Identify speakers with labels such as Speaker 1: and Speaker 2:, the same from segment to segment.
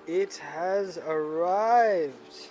Speaker 1: It has arrived.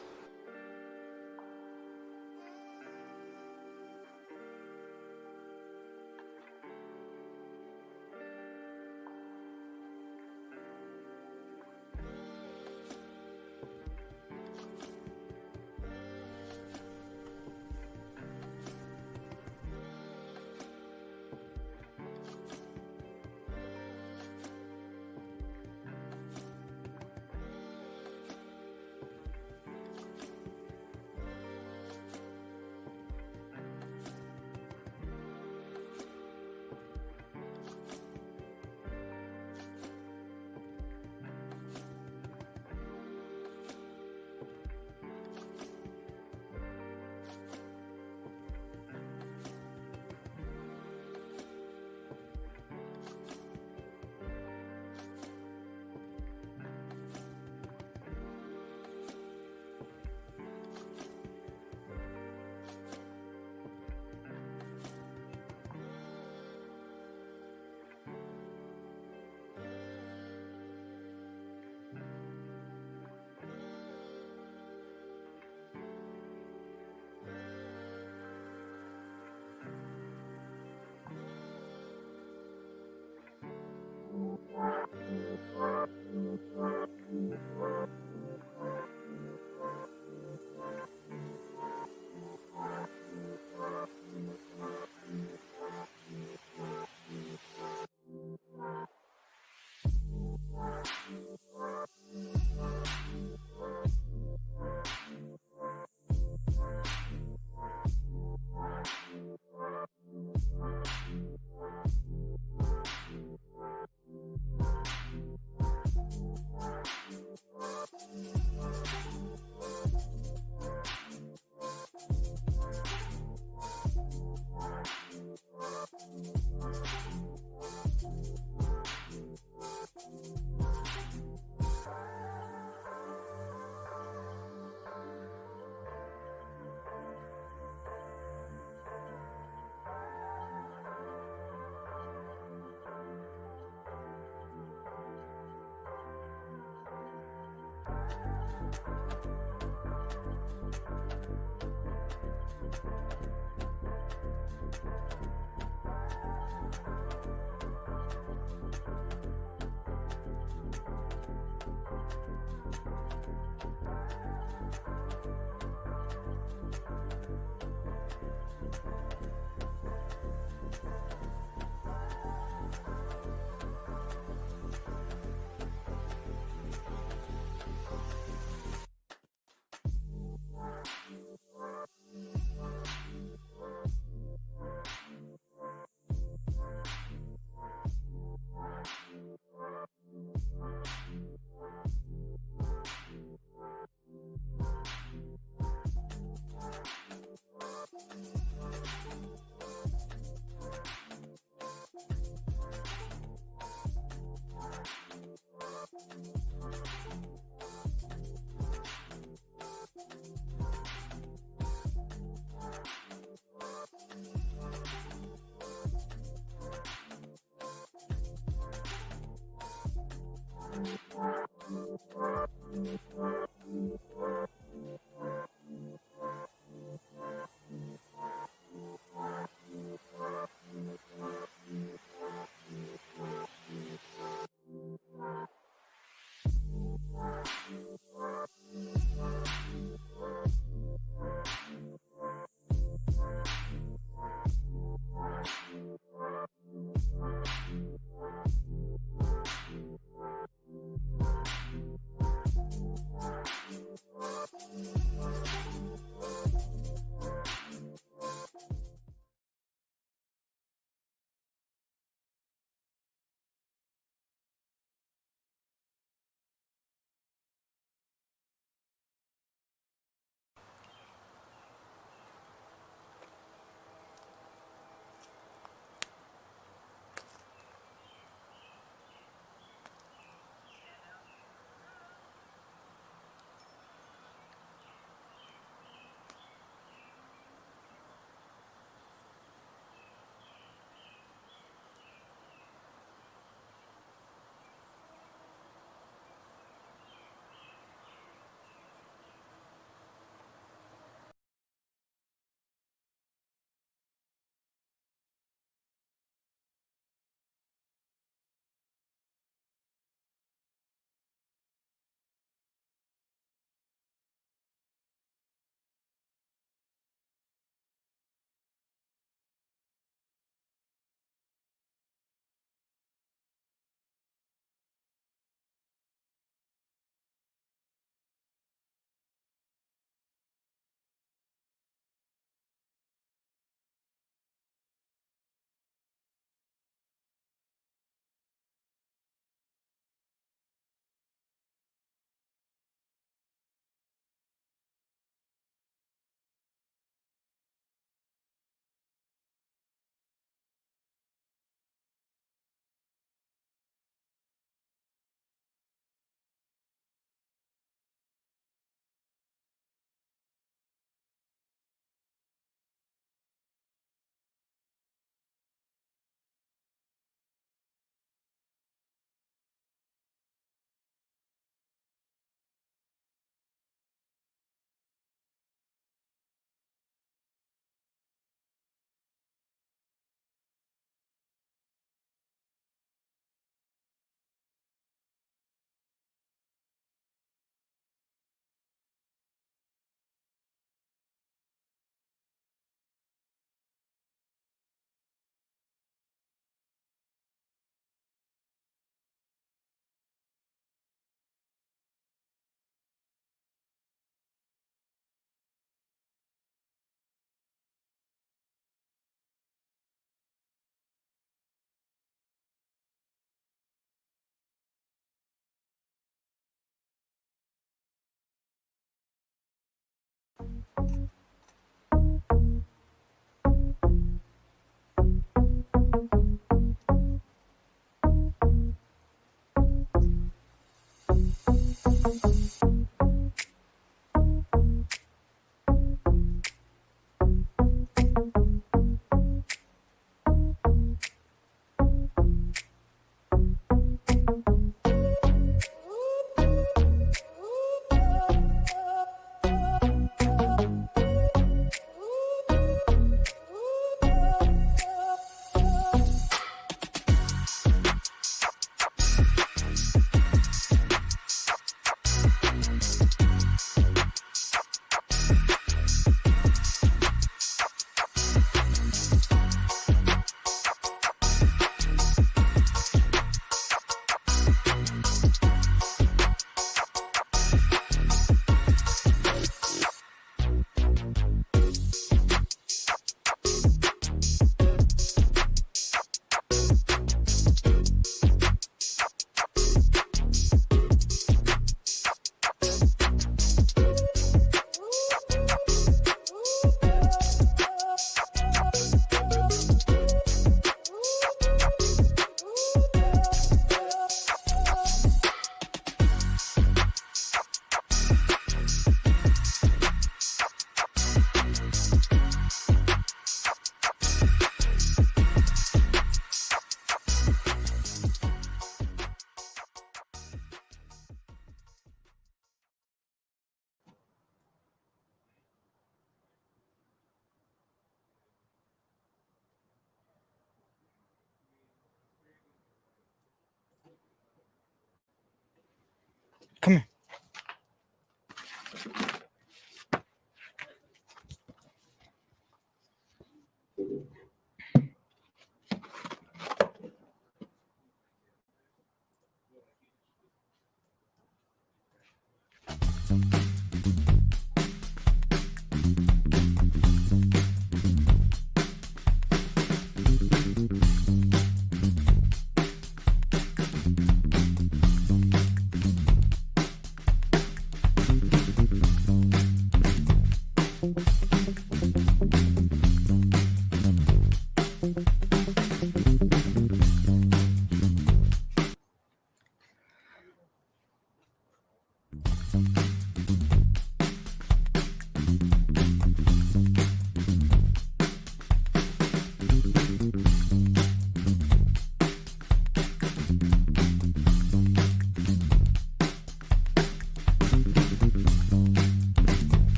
Speaker 1: Come here.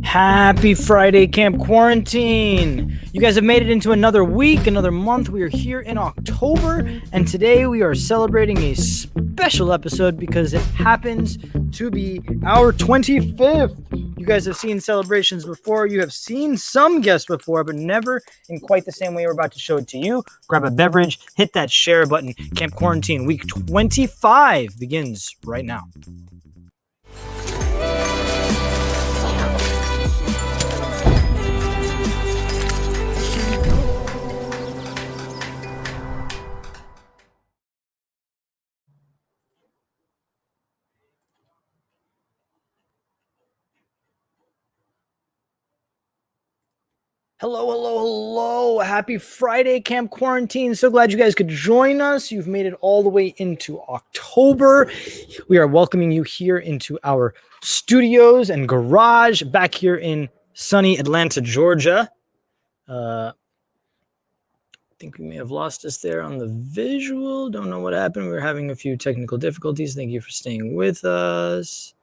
Speaker 1: Happy Friday, Camp Quarantine. You guys have made it into another week, another month. We are here in October, and today we are celebrating a special episode because it happens to be our 25th. You guys have seen celebrations before. You have seen some guests before, but never in quite the same way we're about to show it to you. Grab a beverage, hit that share button. Camp Quarantine week 25 begins right now. Hello. Happy Friday, Camp Quarantine. So glad you guys could join us. You've made it all the way into October. We are welcoming you here into our studios and garage back here in sunny Atlanta, Georgia. I think we may have lost us there on the visual. Don't know what happened. We were having a few technical difficulties. Thank you for staying with us.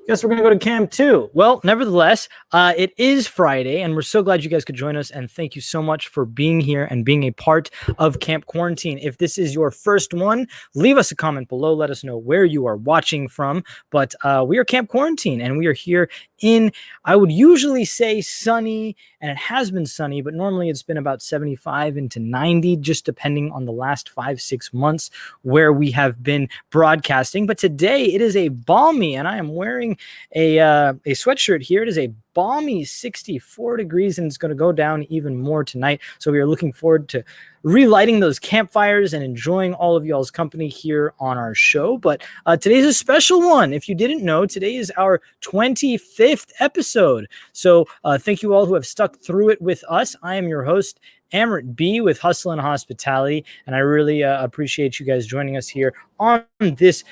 Speaker 1: Guess we're going to go to Camp 2. Well, nevertheless, it is Friday, and we're so glad you guys could join us, and thank you so much for being here and being a part of Camp Quarantine. If this is your first one, leave us a comment below. Let us know where you are watching from, but we are Camp Quarantine, and we are here in, I would usually say sunny, and it has been sunny, but normally it's been about 75 into 90, just depending on the last 5-6 months where we have been broadcasting. But today it is a balmy, and I am wearing a sweatshirt here. It is a balmy 64 degrees, and it's going to go down even more tonight. So we are looking forward to relighting those campfires and enjoying all of y'all's company here on our show. But today's a special one. If you didn't know, today is our 25th episode. So thank you all who have stuck through it with us. I am your host, Amrit B with Hustle and Hospitality, and I really appreciate you guys joining us here on this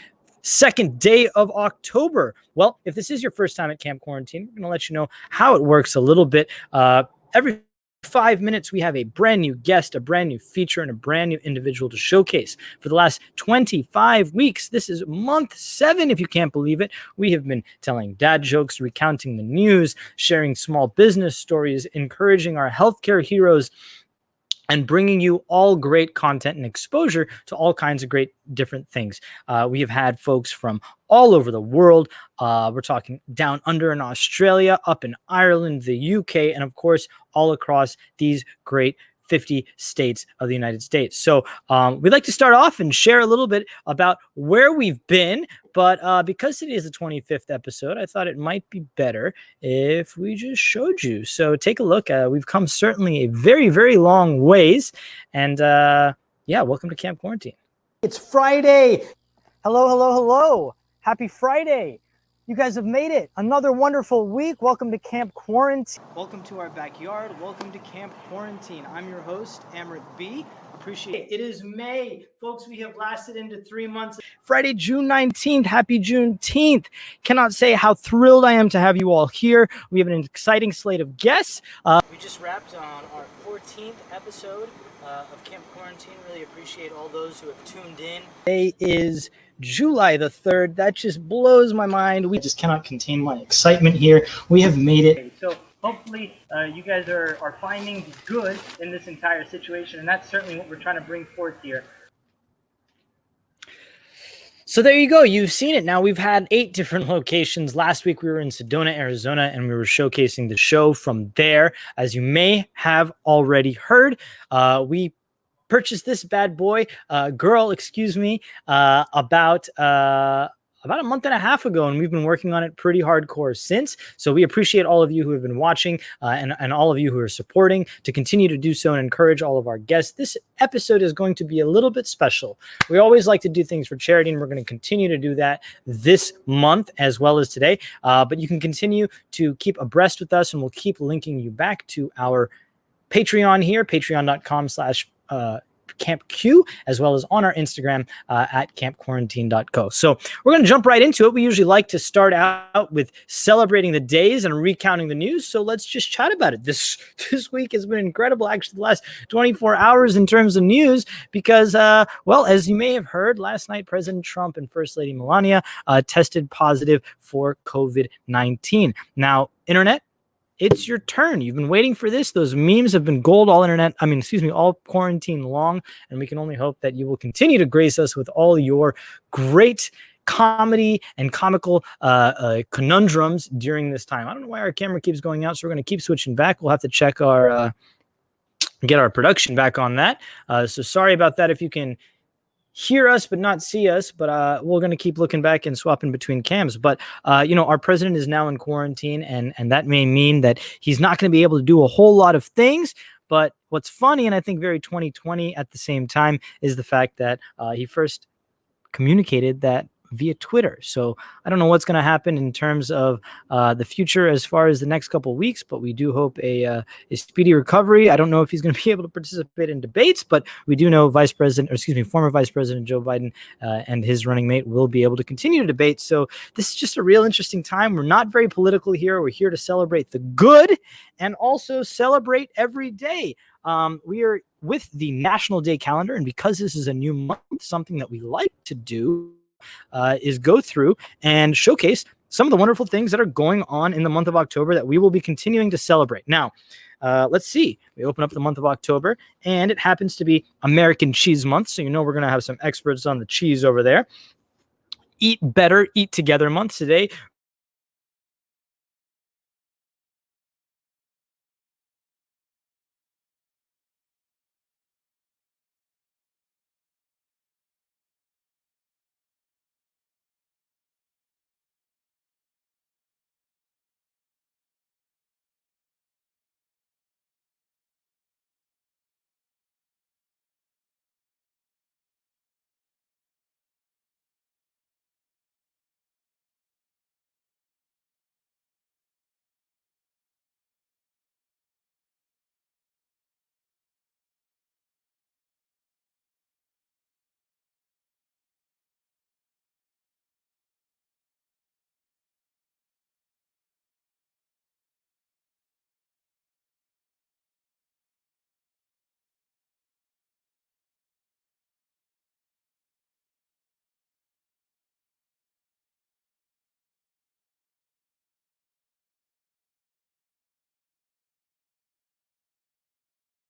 Speaker 1: second day of October. Well, if this is your first time at Camp Quarantine, we're going to let you know how it works a little bit. Every 5 minutes, we have a brand new guest, a brand new feature, and a brand new individual to showcase. For the last 25 weeks, this is month 7, if you can't believe it, we have been telling dad jokes, recounting the news, sharing small business stories, encouraging our healthcare heroes, and bringing you all great content and exposure to all kinds of great different things. We have had folks from all over the world. We're talking down under in Australia, up in Ireland, the UK, and of course, all across these great 50 states of the United States. So we'd like to start off and share a little bit about where we've been. But because today is the 25th episode, I thought it might be better if we just showed you. So take a look. We've come certainly a very, very long ways. And yeah, welcome to Camp Quarantine. It's Friday. Hello, hello, hello. Happy Friday. You guys have made it. Another wonderful week. Welcome to Camp Quarantine. Welcome to our backyard. Welcome to Camp Quarantine. I'm your host, Amrit B. Appreciate it. It is May. Folks, we have lasted into 3 months. Friday, June 19th. Happy Juneteenth. Cannot say how thrilled I am to have you all here. We have an exciting slate of guests. We just wrapped on our 14th episode of Camp Quarantine. Really appreciate all those who have tuned in. Today is July the 3rd. That just blows my mind. We just cannot contain my excitement here. We have made it. So hopefully you guys are finding the good in this entire situation, and that's certainly what we're trying to bring forth here. So there you go. You've seen it now. We've had 8 different locations. Last week we were in Sedona, Arizona, and we were showcasing the show from there. As you may have already heard, we purchased this bad boy, about a month and a half ago, and we've been working on it pretty hardcore since. So we appreciate all of you who have been watching and all of you who are supporting to continue to do so and encourage all of our guests. This episode is going to be a little bit special. We always like to do things for charity, and we're going to continue to do that this month as well as today. But you can continue to keep abreast with us, and we'll keep linking you back to our Patreon here, patreon.com/Camp Q, as well as on our Instagram at campquarantine.co. So we're going to jump right into it. We usually like to start out with celebrating the days and recounting the news. So let's just chat about it. This week has been incredible, actually, the last 24 hours in terms of news, because, well, as you may have heard, last night, President Trump and First Lady Melania tested positive for COVID-19. Now, internet, it's your turn. You've been waiting for this. Those memes have been gold all quarantine long, and we can only hope that you will continue to grace us with all your great comedy and comical conundrums during this time. I don't know why our camera keeps going out, so we're going to keep switching back. We'll have to check get our production back on that. So sorry about that if you can hear us but not see us, but we're going to keep looking back and swapping between cams. But our president is now in quarantine, and that may mean that he's not going to be able to do a whole lot of things. But what's funny, and I think very 2020 at the same time, is the fact that he first communicated that via Twitter. So I don't know what's going to happen in terms of the future as far as the next couple of weeks, but we do hope a speedy recovery. I don't know if he's going to be able to participate in debates, but we do know former Vice President Joe Biden and his running mate will be able to continue to debate. So this is just a real interesting time. We're not very political here. We're here to celebrate the good and also celebrate every day. We are with the National Day calendar, and because this is a new month, something that we like to do is go through and showcase some of the wonderful things that are going on in the month of October that we will be continuing to celebrate. Now, let's see. We open up the month of October, and it happens to be American Cheese Month, so we're going to have some experts on the cheese over there. Eat Better, Eat Together Month today.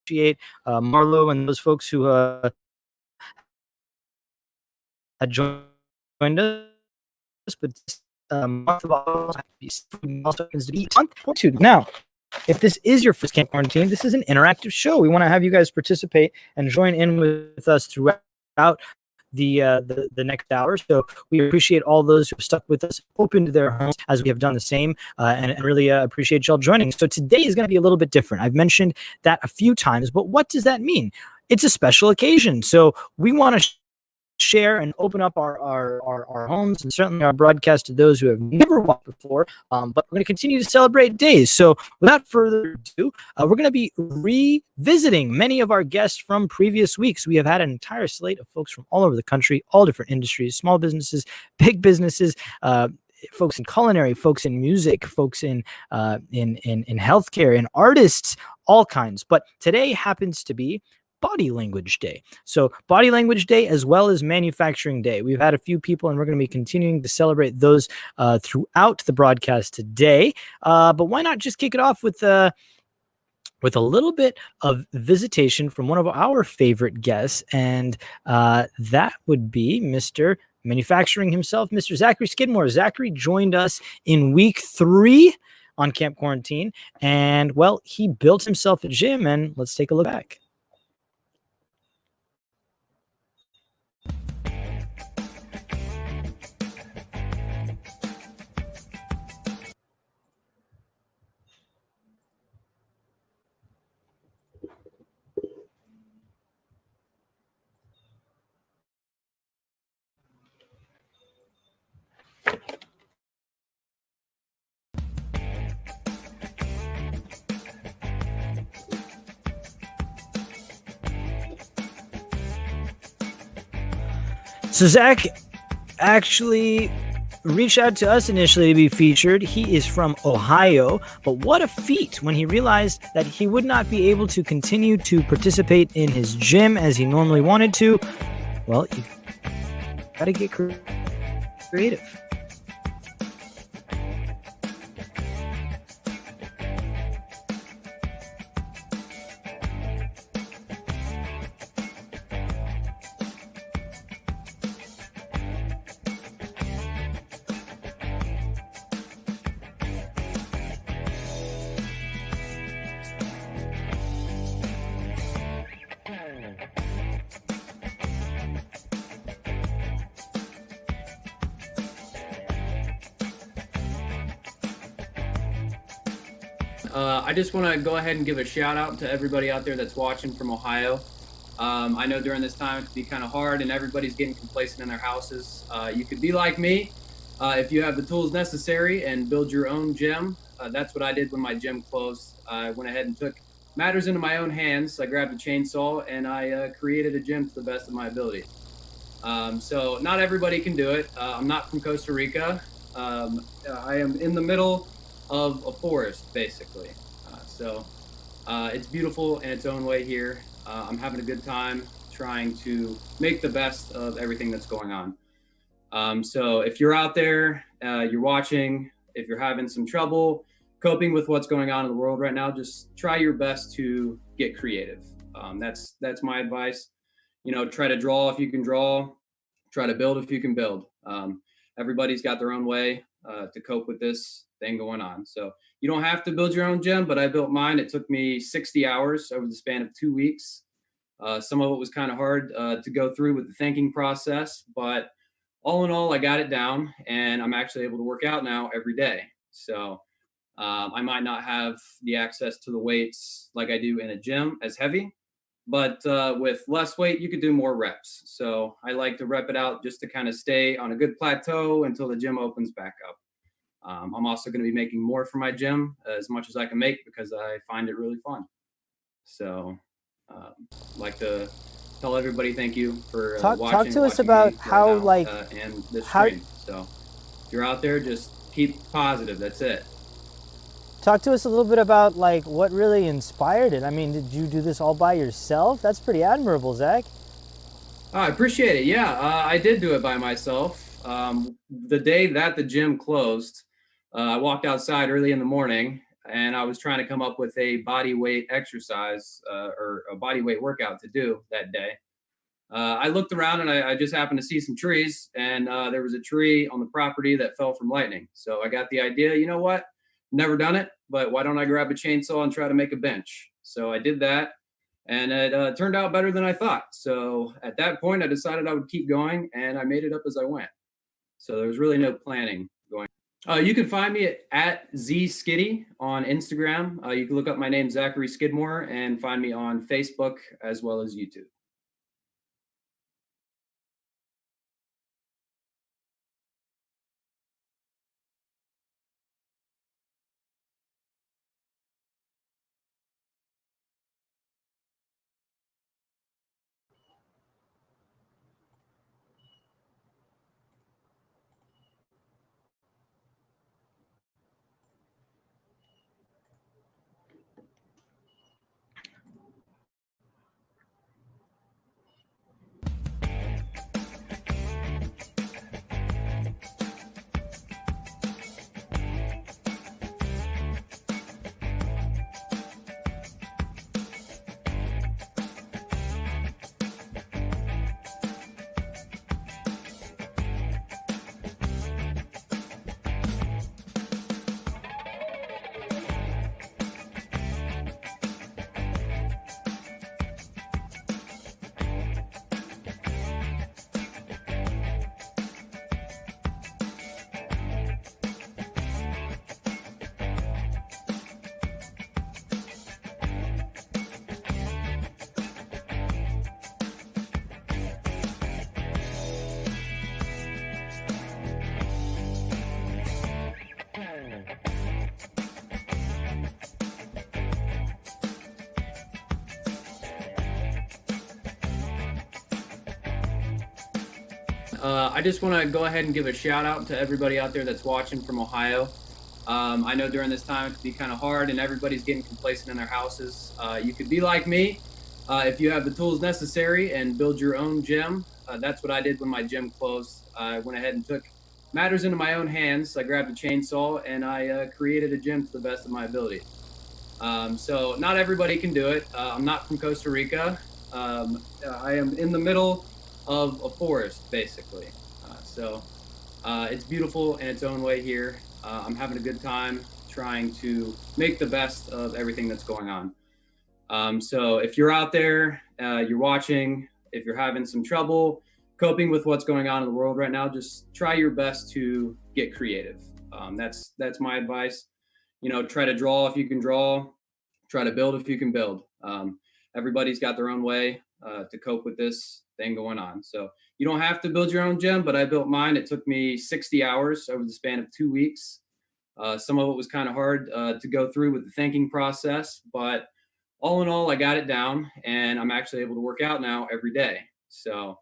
Speaker 1: appreciate Marlo and those folks who had joined us. But month of also happens to be month 2. Now, if this is your first camp quarantine, this is an interactive show. We want to have you guys participate and join in with us throughout the next hour. So we appreciate all those who have stuck with us, opened their homes as we have done the same, and really appreciate y'all joining. So today is going to be a little bit different. I've mentioned that a few times, but what does that mean? It's a special occasion. So we want to share and open up our homes and certainly our broadcast to those who have never walked before. But we're going to continue to celebrate days. So without further ado, we're going to be revisiting many of our guests from previous weeks. We have had an entire slate of folks from all over the country, all different industries, small businesses, big businesses, folks in culinary, folks in music, folks in healthcare, and artists, all kinds. But today happens to be Body Language Day. So Body Language Day as well as Manufacturing Day. We've had a few people and we're going to be continuing to celebrate those throughout the broadcast today. But why not just kick it off with a little bit of visitation from one of our favorite guests, and that would be Mr. Manufacturing himself, Mr. Zachary Skidmore. Zachary joined us in week 3 on Camp Quarantine, and well, he built himself a gym, and let's take a look back. So Zach actually reached out to us initially to be featured. He is from Ohio, but what a feat when he realized that he would not be able to continue to participate in his gym as he normally wanted to. Well, you got to get creative.
Speaker 2: I just want to go ahead and give a shout out to everybody out there that's watching from Ohio. I know during this time it can be kind of hard and everybody's getting complacent in their houses. You could be like me if you have the tools necessary and build your own gym. That's what I did when my gym closed. I went ahead and took matters into my own hands. I grabbed a chainsaw and I created a gym to the best of my ability. So not everybody can do it. I'm not from Costa Rica. I am in the middle of a forest, basically. So it's beautiful in its own way here. I'm having a good time trying to make the best of everything that's going on. So if you're out there, you're watching, if you're having some trouble coping with what's going on in the world right now, just try your best to get creative. That's my advice. You know, try to draw if you can draw, try to build if you can build. Everybody's got their own way to cope with this thing going on. So you don't have to build your own gym, but I built mine. It took me 60 hours over the span of 2 weeks. Some of it was kind of hard to go through with the thinking process, but all in all, I got it down and I'm actually able to work out now every day. So I might not have the access to the weights like I do in a gym as heavy, but with less weight, you could do more reps. So I like to rep it out just to kind of stay on a good plateau until the gym opens back up. I'm also going to be making more for my gym as much as I can make because I find it really fun. So like to tell everybody thank you for watching.
Speaker 3: Talk to us about how
Speaker 2: and this stream. So if you're out there, just keep positive. That's it.
Speaker 3: Talk to us a little bit about like what really inspired it. I mean, did you do this all by yourself? That's pretty admirable, Zach.
Speaker 2: I appreciate it. Yeah, I did do it by myself. The day that the gym closed, I walked outside early in the morning and I was trying to come up with a body weight exercise or a body weight workout to do that day. I looked around and I just happened to see some trees, and there was a tree on the property that fell from lightning. So I got the idea, you know what? Never done it, but why don't I grab a chainsaw and try to make a bench? So I did that, and it turned out better than I thought. So at that point, I decided I would keep going, and I made it up as I went. So there was really no planning going. You can find me at ZSkiddy on Instagram. You can look up my name, Zachary Skidmore, and find me on Facebook as well as YouTube. I just want to go ahead and give a shout out to everybody out there that's watching from Ohio. I know during this time it can be kind of hard and everybody's getting complacent in their houses. You could be like me if you have the tools necessary and build your own gym. That's what I did when my gym closed. I went ahead and took matters into my own hands. I grabbed a chainsaw and I created a gym to the best of my ability. So not everybody can do it. I'm not from Costa Rica. I am in the middle of a forest, basically. It's beautiful in its own way here. I'm having a good time trying to make the best of everything that's going on. So if you're out there, you're watching, if you're having some trouble coping with what's going on in the world right now, just try your best to get creative. That's my advice. You know, try to draw if you can draw, try to build if you can build. Everybody's got their own way to cope with this thing going on. So you don't have to build your own gym, but I built mine. It took me 60 hours over the span of 2 weeks. Some of it was kind of hard to go through with the thinking process, but all in all, I got it down and I'm actually able to work out now every day. So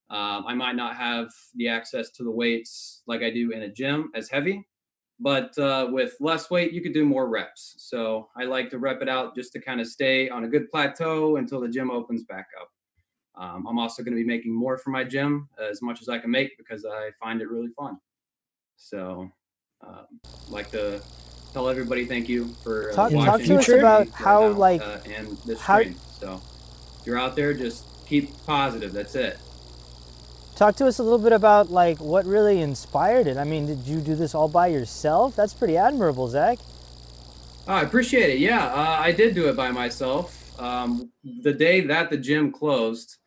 Speaker 2: I might not have the access to the weights like I do in a gym as heavy, but with less weight, you could do more reps. So I like to rep it out just to kind of stay on a good plateau until the gym opens back up. I'm also going to be making more for my gym as much as I can make because I find it really fun. So like to tell everybody thank you for watching.
Speaker 3: Talk to us about how
Speaker 2: and this stream. So if you're out there, just keep positive. That's it.
Speaker 3: Talk to us a little bit about like what really inspired it. I mean, did you do this all by yourself? That's pretty admirable, Zach.
Speaker 2: Oh, I appreciate it. Yeah, I did do it by myself. The day that the gym closed,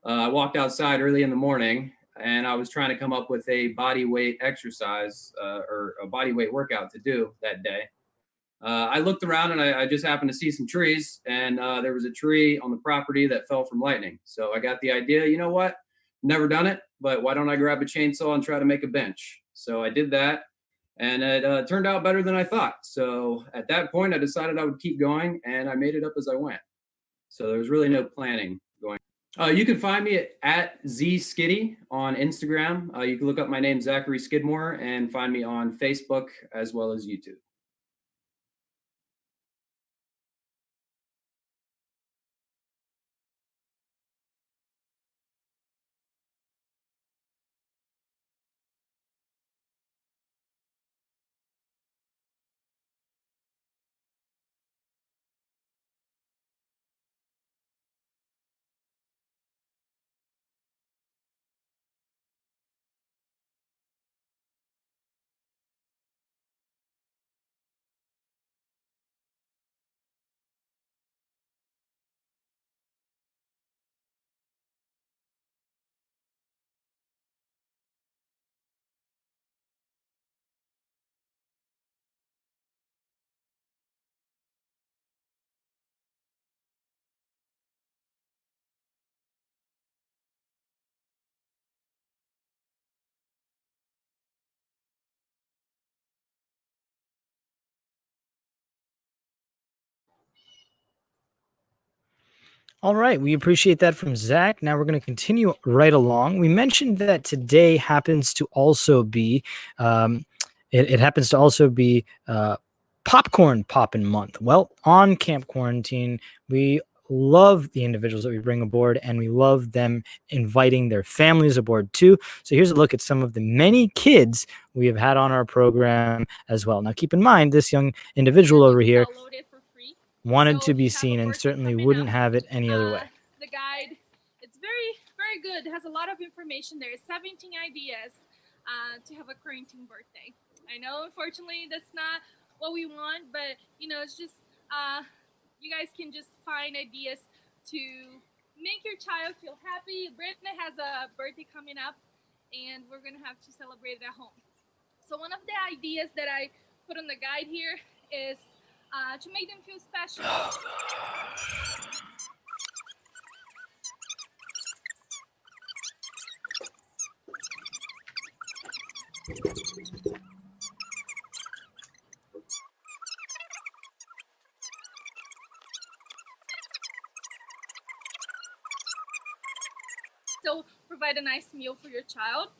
Speaker 2: I walked outside early in the morning and I was trying to come up with a body weight exercise or a body weight workout to do that day. I looked around and I just happened to see some trees, and there was a tree on the property that fell from lightning. So I got the idea, you know what? Never done it, but why don't I grab a chainsaw and try to make a bench? So I did that, and it turned out better than I thought. So at that point, I decided I would keep going, and I made it up as I went. So there was really no planning going. You can find me at ZSkiddy on Instagram. You can look up my name, Zachary Skidmore, and find me on Facebook as well as YouTube.
Speaker 1: All right, we appreciate that from Zach. Now we're going to continue right along. We mentioned that today happens to also be, it happens to also be popcorn poppin' month. Well, on Camp Quarantine, we love the individuals that we bring aboard, and we love them inviting their families aboard too. So here's a look at some of the many kids we have had on our program as well. Now, keep in mind, this young individual over here wanted to be seen and certainly wouldn't have it any other way.
Speaker 4: The guide, it's very, very good. It has a lot of information. There is 17 ideas to have a quarantine birthday. I know, unfortunately, that's not what we want, but you know, it's just you guys can just find ideas to make your child feel happy. Brenda has a birthday coming up, and we're gonna have to celebrate it at home. So one of the ideas that I put on the guide here is to make them feel special. So provide a nice meal for your child,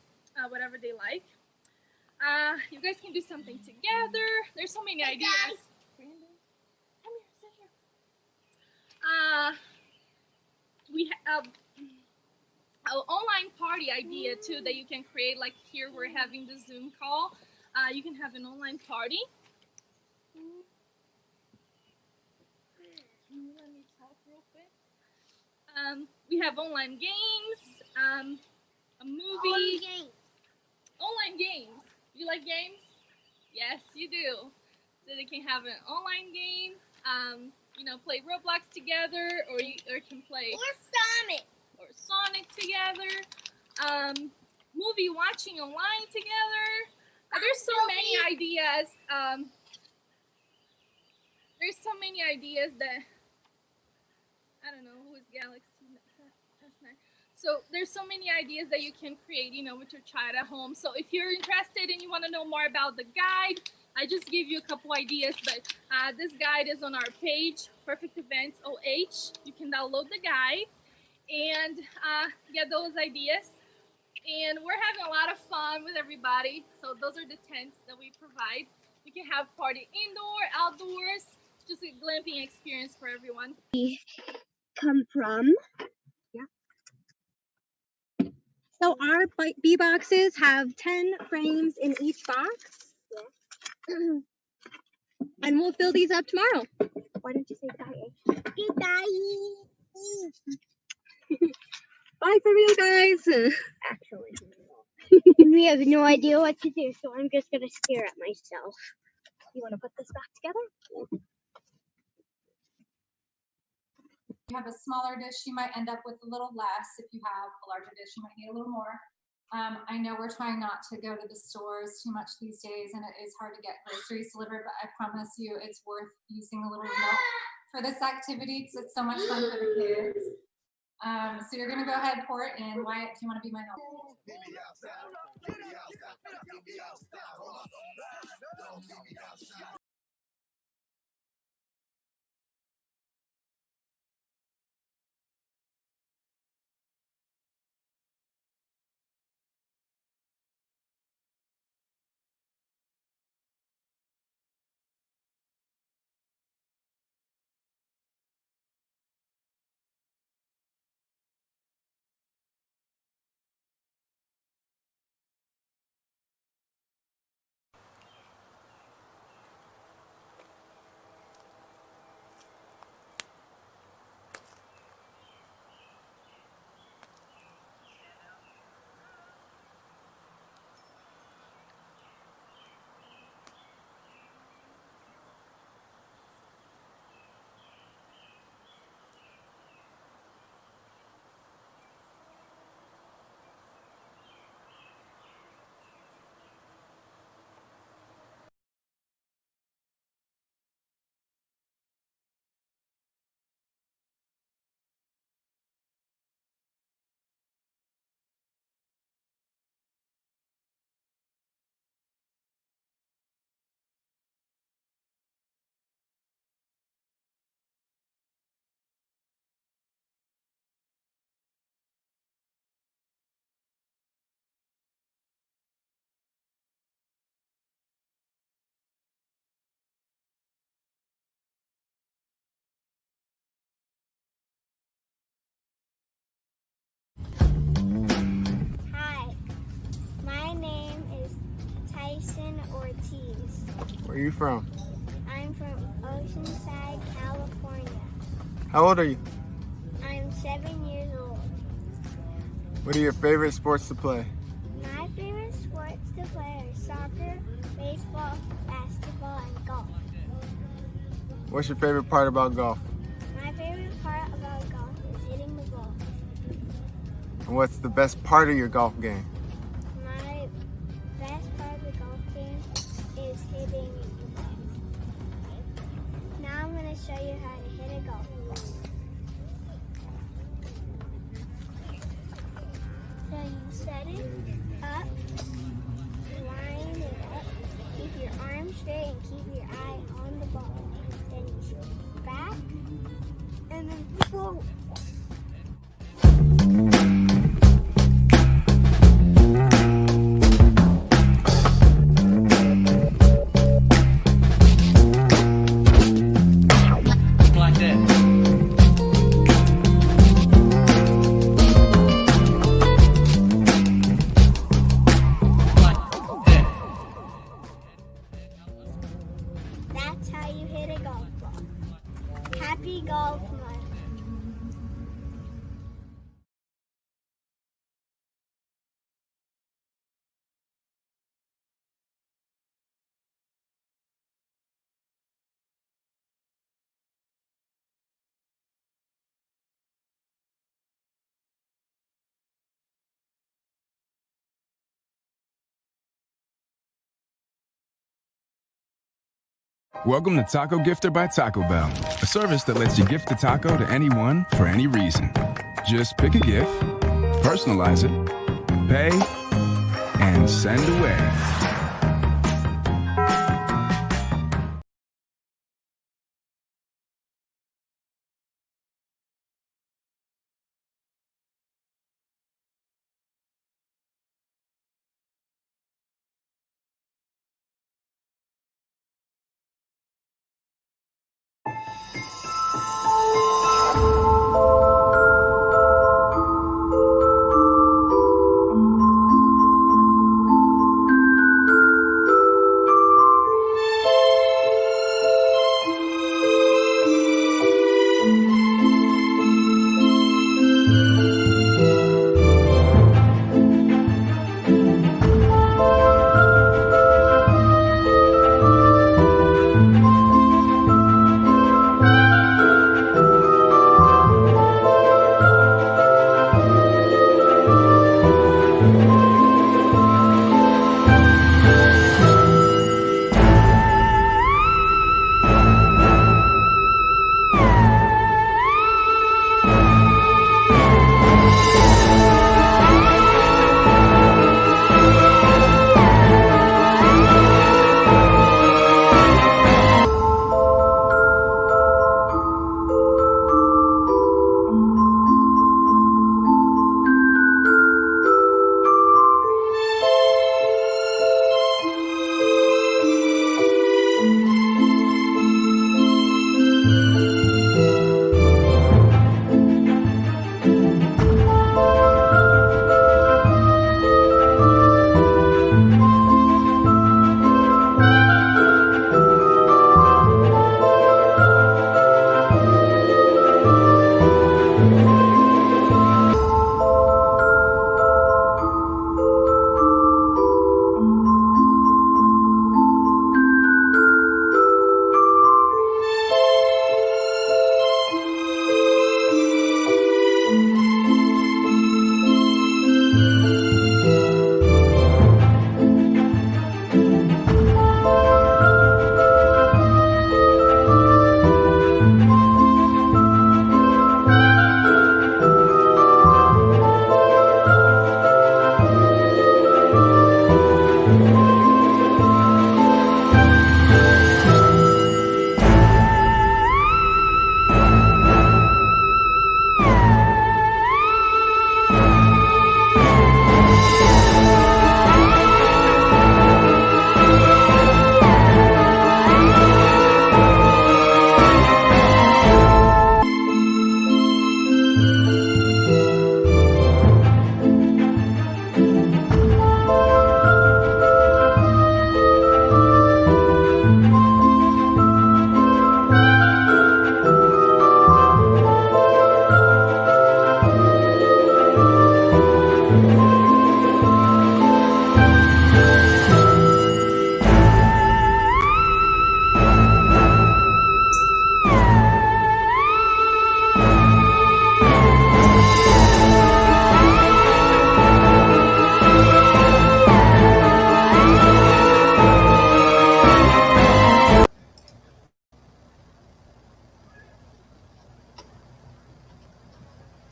Speaker 4: whatever they like. You guys can do something together. There's so many ideas. Brandon, come here, sit here. We have an online party idea too that you can create. Like here, we're having the Zoom call. You can have an online party. Let me talk real quick. We have online games, a movie. Online games. You like games? Yes, you do. So they can have an online game. You know, play Roblox together, or can play Sonic together. Movie watching online together. There's so many ideas. There's so many ideas that I don't know who is Galaxy. That's nice. So there's so many ideas that you can create, you know, with your child at home. So if you're interested and you want to know more about the guide, I just gave you a couple ideas, but this guide is on our page, Perfect Events OH. You can download the guide and get those ideas. And we're having a lot of fun with everybody. So those are the tents that we provide. You can have party indoor, outdoors, just a glamping experience for everyone.
Speaker 5: Come from. So our bee boxes have 10 frames in each box. Yeah. And we'll fill these up tomorrow. Why don't you say bye? Bye. Bye for real, guys. Actually, we have no idea what to do, so I'm just gonna stare at myself. You want to put this back together?
Speaker 6: If you have a smaller dish, you might end up with a little less. If you have a larger dish, you might need a little more. I know we're trying not to go to the stores too much these days, and it is hard to get groceries delivered, but I promise you it's worth using a little milk for this activity because it's so much fun for the kids. So you're going to go ahead and pour it in. Wyatt, do you want to be my help?
Speaker 7: Ortiz.
Speaker 8: Where are you from?
Speaker 7: I'm from Oceanside, California.
Speaker 8: How old are you?
Speaker 7: I'm 7 years old.
Speaker 8: What are your favorite sports to play?
Speaker 7: My favorite sports to play are soccer, baseball, basketball, and golf.
Speaker 8: What's your favorite part about golf?
Speaker 7: My favorite part about golf is hitting the ball.
Speaker 8: And what's the best part of your golf game?
Speaker 7: My best part of the golf game is hitting the ball. Now I'm going to show you how to hit a golf ball. So you set it up, line it up, keep your arm straight and keep your eye on the ball. Then you shoot back and then forward.
Speaker 9: Like that.
Speaker 7: That's how you hit a golf ball. Happy golf month.
Speaker 10: Welcome to Taco Gifter by Taco Bell, a service that lets you gift a taco to anyone for any reason. Just pick a gift, personalize it, pay, and send away.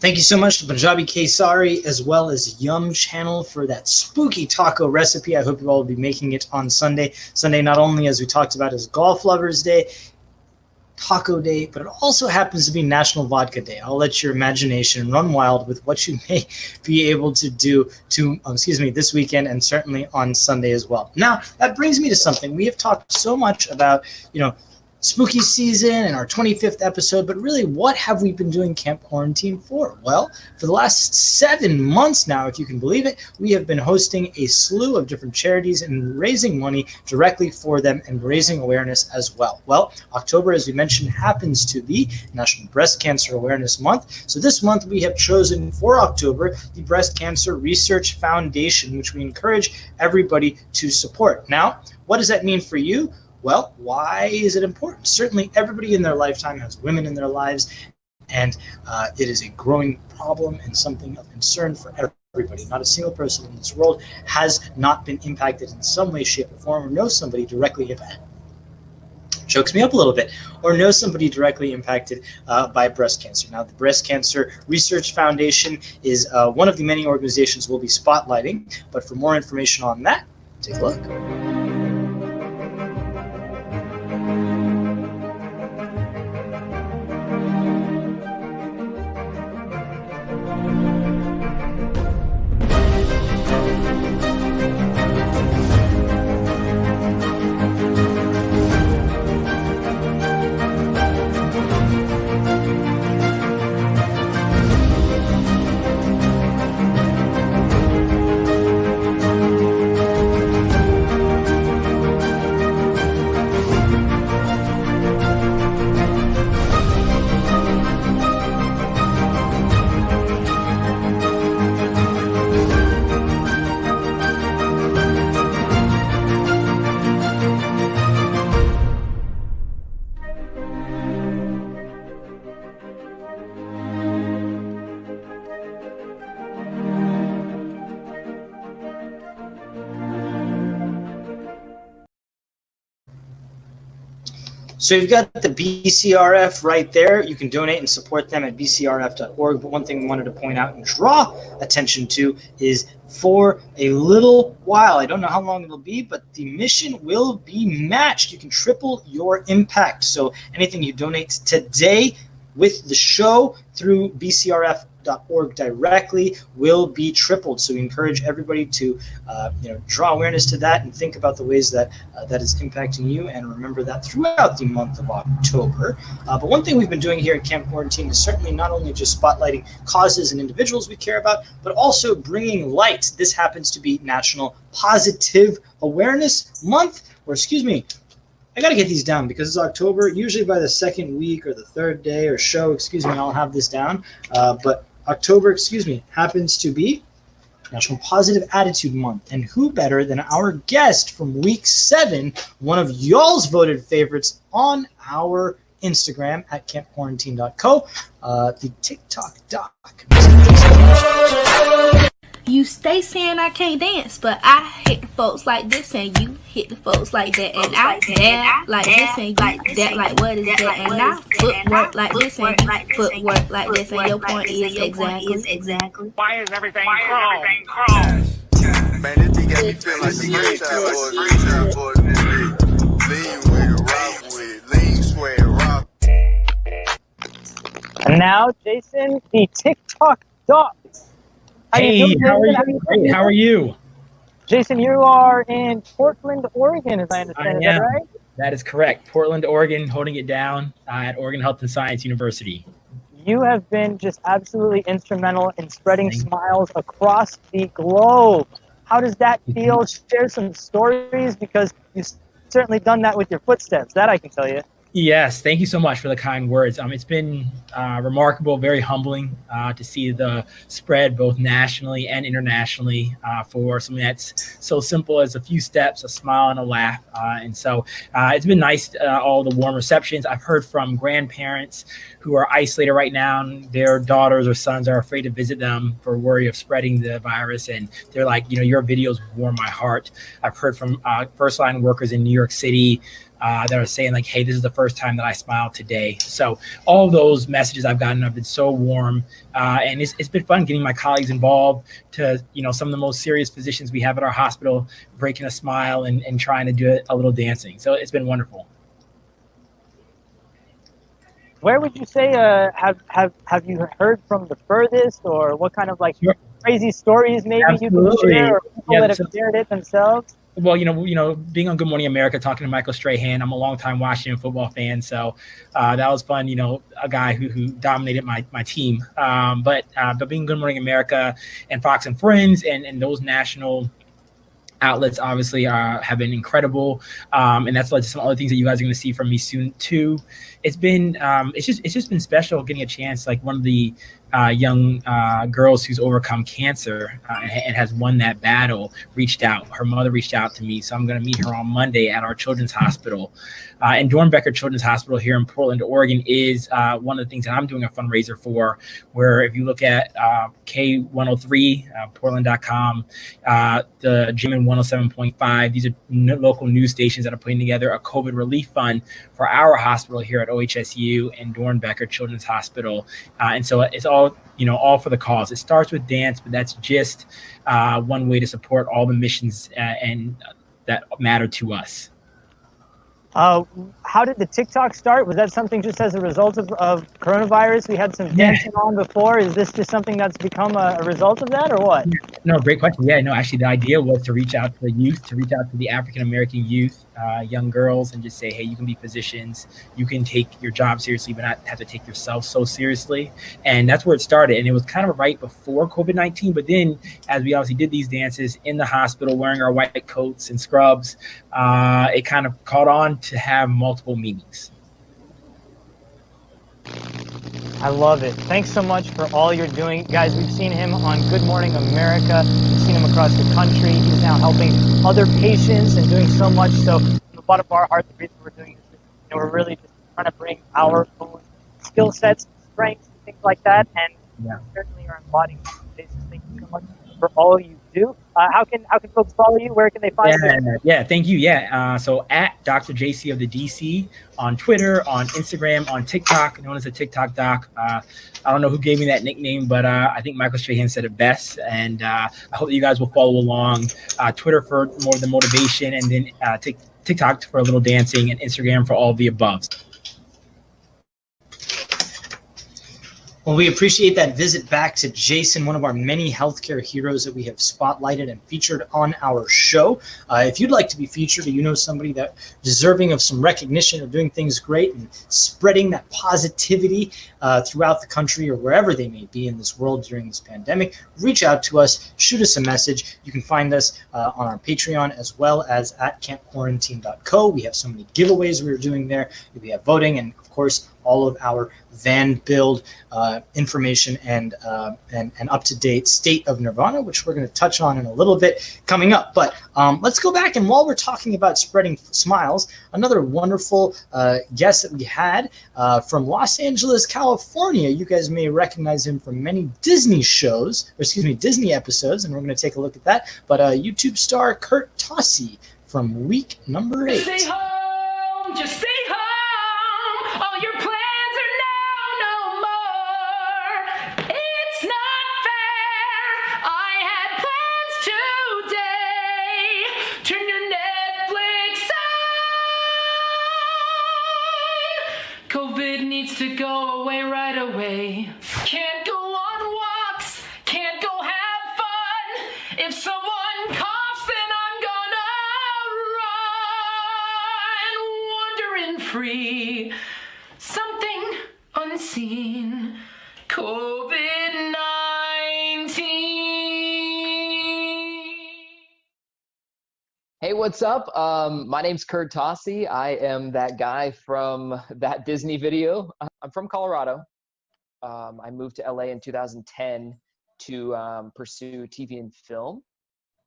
Speaker 1: Thank you so much to Punjabi Kesari as well as Yum Channel for that spooky taco recipe. I hope you all will be making it on Sunday. Sunday, not only, as we talked about, is Golf Lovers Day, Taco Day, but it also happens to be National Vodka Day. I'll let your imagination run wild with what you may be able to do this weekend and certainly on Sunday as well. Now, that brings me to something. We have talked so much about, spooky season and our 25th episode, but really, what have we been doing Camp Quarantine for? Well, for the last 7 months now, if you can believe it, we have been hosting a slew of different charities and raising money directly for them and raising awareness as well. Well, October, as we mentioned, happens to be National Breast Cancer Awareness Month. So this month we have chosen for October the Breast Cancer Research Foundation, which we encourage everybody to support. Now, what does that mean for you? Well, why is it important? Certainly everybody in their lifetime has women in their lives, and it is a growing problem and something of concern for everybody. Not a single person in this world has not been impacted in some way, shape, or form, or knows somebody directly impacted. Chokes me up a little bit, or knows somebody directly impacted by breast cancer. Now, the Breast Cancer Research Foundation is one of the many organizations we'll be spotlighting, but for more information on that, take a look. So you've got the BCRF right there. You can donate and support them at bcrf.org. But one thing we wanted to point out and draw attention to is for a little while, I don't know how long it'll be, but the mission will be matched. You can triple your impact. So anything you donate today with the show through bcrf.org directly will be tripled. So we encourage everybody to draw awareness to that and think about the ways that that is impacting you, and remember that throughout the month of October. But one thing we've been doing here at Camp Quarantine is certainly not only just spotlighting causes and individuals we care about, but also bringing light. This happens to be National Positive Awareness Month, I got to get these down because it's October. Usually by the second week or the third day or show, I'll have this down. But October, happens to be National Positive Attitude Month. And who better than our guest from week 7, one of y'all's voted favorites on our Instagram at campquarantine.co, the TikTok doc.
Speaker 11: You stay saying I can't dance, but I hit the folks like this and you hit the folks like that, and I dab like this and you dab like what is that, and I footwork like this and you footwork like this, and your point is exactly.
Speaker 12: Why is everything chrome? Man, this thing got me feeling like the green boys in this bitch. Lean with it, rock with it, lean, swear, rock.
Speaker 3: And now, Jason, the TikTok doc.
Speaker 13: Hey, how are you? Great. How are you?
Speaker 3: Jason, you are in Portland, Oregon, as I understand. Is that right?
Speaker 13: That is correct. Portland, Oregon, holding it down at Oregon Health and Science University.
Speaker 3: You have been just absolutely instrumental in spreading smiles across the globe. How does that feel? Share some stories, because you've certainly done that with your footsteps. That I can tell you.
Speaker 13: Yes, thank you so much for the kind words. It's been remarkable, very humbling to see the spread both nationally and internationally for something that's so simple as a few steps, a smile and a laugh. And so it's been nice, all the warm receptions. I've heard from grandparents who are isolated right now, and their daughters or sons are afraid to visit them for worry of spreading the virus. And they're like, your videos warm my heart. I've heard from first line workers in New York City, that are saying like, hey, this is the first time that I smiled today. So all those messages I've gotten have been so warm, and it's been fun getting my colleagues involved to, some of the most serious physicians we have at our hospital, breaking a smile and trying to do a little dancing. So it's been wonderful.
Speaker 3: Where would you say have you heard from the furthest, or what kind of like crazy stories maybe you can share, or people that have shared it themselves?
Speaker 13: Well, being on Good Morning America, talking to Michael Strahan, I'm a longtime Washington football fan, so that was fun. A guy who dominated my team. But being Good Morning America and Fox and Friends and those national outlets obviously have been incredible, and that's led to some other things that you guys are going to see from me soon too. It's been it's just been special getting a chance, like one of the young girls who's overcome cancer and has won that battle reached out. Her mother reached out to me, so I'm going to meet her on Monday at our children's hospital. And Dornbecker Children's Hospital here in Portland, Oregon is one of the things that I'm doing a fundraiser for, where if you look at K103, Portland.com, the Jim and 107.5, these are local news stations that are putting together a COVID relief fund for our hospital here at OHSU and Dornbecker Children's Hospital. And so it's all for the cause. It starts with dance, but that's just one way to support all the missions and that matter to us.
Speaker 3: How did the TikTok start? Was that something just as a result of coronavirus? We had some dancing on before. Is this just something that's become a result of that, or what?
Speaker 13: No, great question. Yeah, no, actually the idea was to reach out to the youth, to reach out to the African-American youth, young girls, and just say, hey, you can be physicians. You can take your job seriously, but not have to take yourself so seriously. And that's where it started. And it was kind of right before COVID-19. But then as we obviously did these dances in the hospital, wearing our white coats and scrubs, it kind of caught on to have multiple meanings.
Speaker 3: I love it. Thanks so much for all you're doing. Guys, we've seen him on Good Morning America. We've seen him across the country. He's now helping other patients and doing so much. So from the bottom of our heart, the reason we're doing this is we're really just trying to bring our own skill sets, strengths, things like that, and certainly are embodying this. Thank you so much for all you do. How can folks follow you? Where can they find you?
Speaker 13: Yeah, thank you. So at Dr. JC of the DC on Twitter, on Instagram, on TikTok, known as a TikTok doc. I don't know who gave me that nickname, but I think Michael Strahan said it best. And I hope that you guys will follow along. Twitter for more of the motivation, and then TikTok for a little dancing, and Instagram for all of the above.
Speaker 1: Well, we appreciate that visit back to Jason, one of our many healthcare heroes that we have spotlighted and featured on our show. If you'd like to be featured, or you know somebody that deserving of some recognition or doing things great and spreading that positivity throughout the country or wherever they may be in this world during this pandemic, reach out to us, shoot us a message. You can find us on our Patreon as well as at campquarantine.co. We have so many giveaways we're doing there. We have voting and, of course, all of our van build information and up-to-date state of NRVANA, which we're going to touch on in a little bit coming up. But let's go back, and while we're talking about spreading smiles, another wonderful guest that we had from Los Angeles, California. You guys may recognize him from many Disney Disney episodes, and we're going to take a look at that. But YouTube star Kurt Tossi from week number 8.
Speaker 14: Stay home, just stay home. All your plans are now no more. It's not fair. I had plans today. Turn your Netflix on. COVID needs to go away right away. Can't go on walks. Can't go have fun. If someone coughs, then I'm gonna run. Wandering free. Something unseen. COVID-19.
Speaker 15: Hey, what's up? My name's Kurt Tossi. I am that guy from that Disney video. I'm from Colorado. I moved to LA in 2010 to pursue TV and film.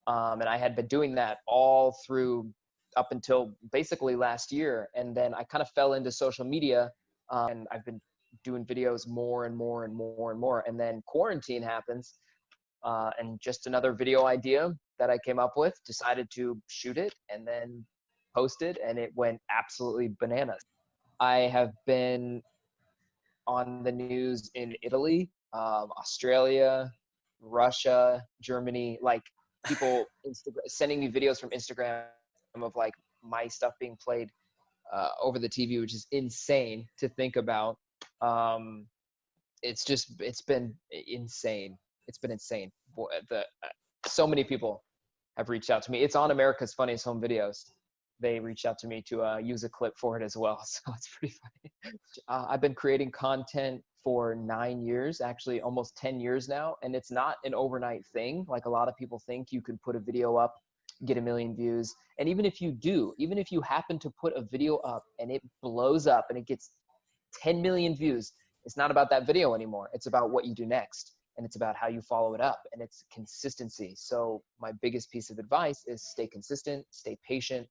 Speaker 15: And I had been doing that all through up until basically last year. And then I kind of fell into social media. And I've been doing videos more and more and more and more. And then quarantine happens, and just another video idea that I came up with, decided to shoot it, and then posted, and it went absolutely bananas. I have been on the news in Italy, Australia, Russia, Germany, like people sending me videos from Instagram of like my stuff being played over the TV, which is insane to think about. It's been insane. It's been insane. So many people have reached out to me. It's on America's Funniest Home Videos. They reached out to me to use a clip for it as well. So it's pretty funny. I've been creating content for 9 years, actually almost 10 years now. And it's not an overnight thing. Like a lot of people think you can put a video up, get 1 million views. And even if you do, even if you happen to put a video up and it blows up and it gets 10 million views, it's not about that video anymore. It's about what you do next. And it's about how you follow it up, and it's consistency. So my biggest piece of advice is stay consistent, stay patient,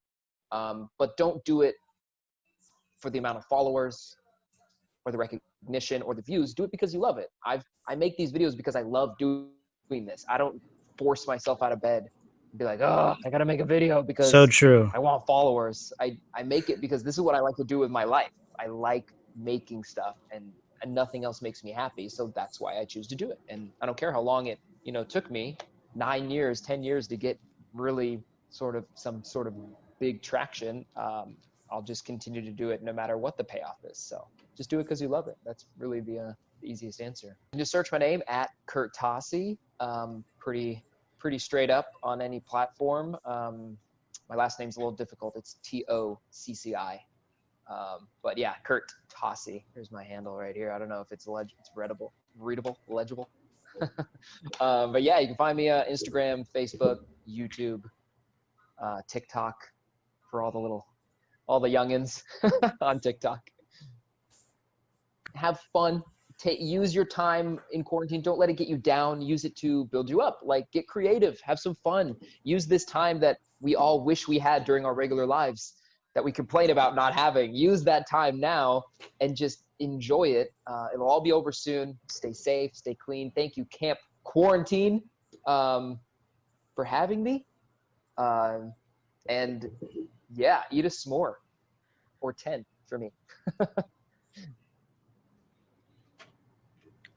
Speaker 15: but don't do it for the amount of followers or the recognition or the views. Do it because you love it. I make these videos because I love doing this. I don't force myself out of bed and be like, oh, I gotta make a video because
Speaker 1: So true.
Speaker 15: I want followers. I make it because this is what I like to do with my life. I like making stuff, and nothing else makes me happy. So that's why I choose to do it. And I don't care how long it, took me, 9 years, 10 years to get really some sort of big traction. I'll just continue to do it no matter what the payoff is. So just do it because you love it. That's really the easiest answer. And just search my name at Kurt Tossi. Pretty straight up on any platform. My last name's a little difficult. It's Tocci. But yeah, Kurt Tossi. Here's my handle right here. I don't know if it's readable, legible. But yeah, you can find me on Instagram, Facebook, YouTube, TikTok for all the youngins on TikTok. Have fun. Use your time in quarantine. Don't let it get you down. Use it to build you up. Like, get creative. Have some fun. Use this time that we all wish we had during our regular lives that we complain about not having. Use that time now and just enjoy it. It'll all be over soon. Stay safe, stay clean. Thank you, Camp Quarantine, for having me. And yeah, eat a s'more or 10 for me.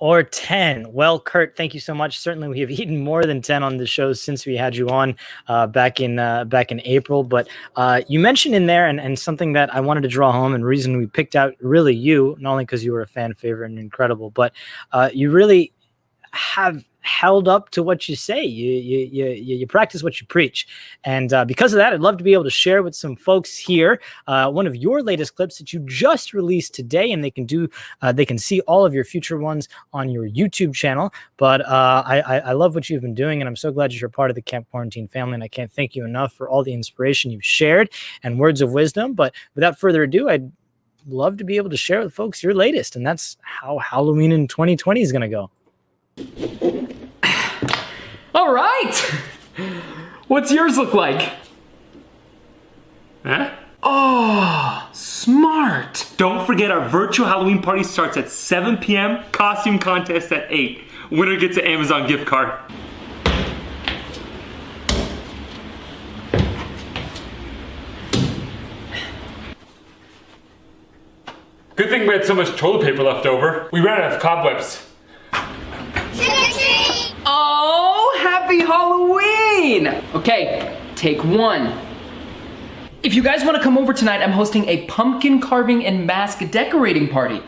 Speaker 1: Or 10. Well, Kurt, thank you so much. Certainly, we have eaten more than 10 on the show since we had you on back in April. But you mentioned in there, and something that I wanted to draw home, and reason we picked out really you, not only because you were a fan favorite and incredible, but you really have held up to what you say. You practice what you preach, and because of that, I'd love to be able to share with some folks here one of your latest clips that you just released today, and they can see all of your future ones on your YouTube channel. But I love what you've been doing, and I'm so glad you're part of the Camp Quarantine family, and I can't thank you enough for all the inspiration you've shared and words of wisdom. But without further ado, I'd love to be able to share with folks your latest, and that's how Halloween in 2020 is going to go.
Speaker 16: All right. What's yours look like? Huh? Oh, smart. Don't forget our virtual Halloween party starts at 7 p.m. Costume contest at 8. Winner gets an Amazon gift card. Good thing we had so much toilet paper left over. We ran out of cobwebs.
Speaker 17: Oh, happy Halloween! Okay, take one. If you guys want to come over tonight, I'm hosting a pumpkin carving and mask decorating party.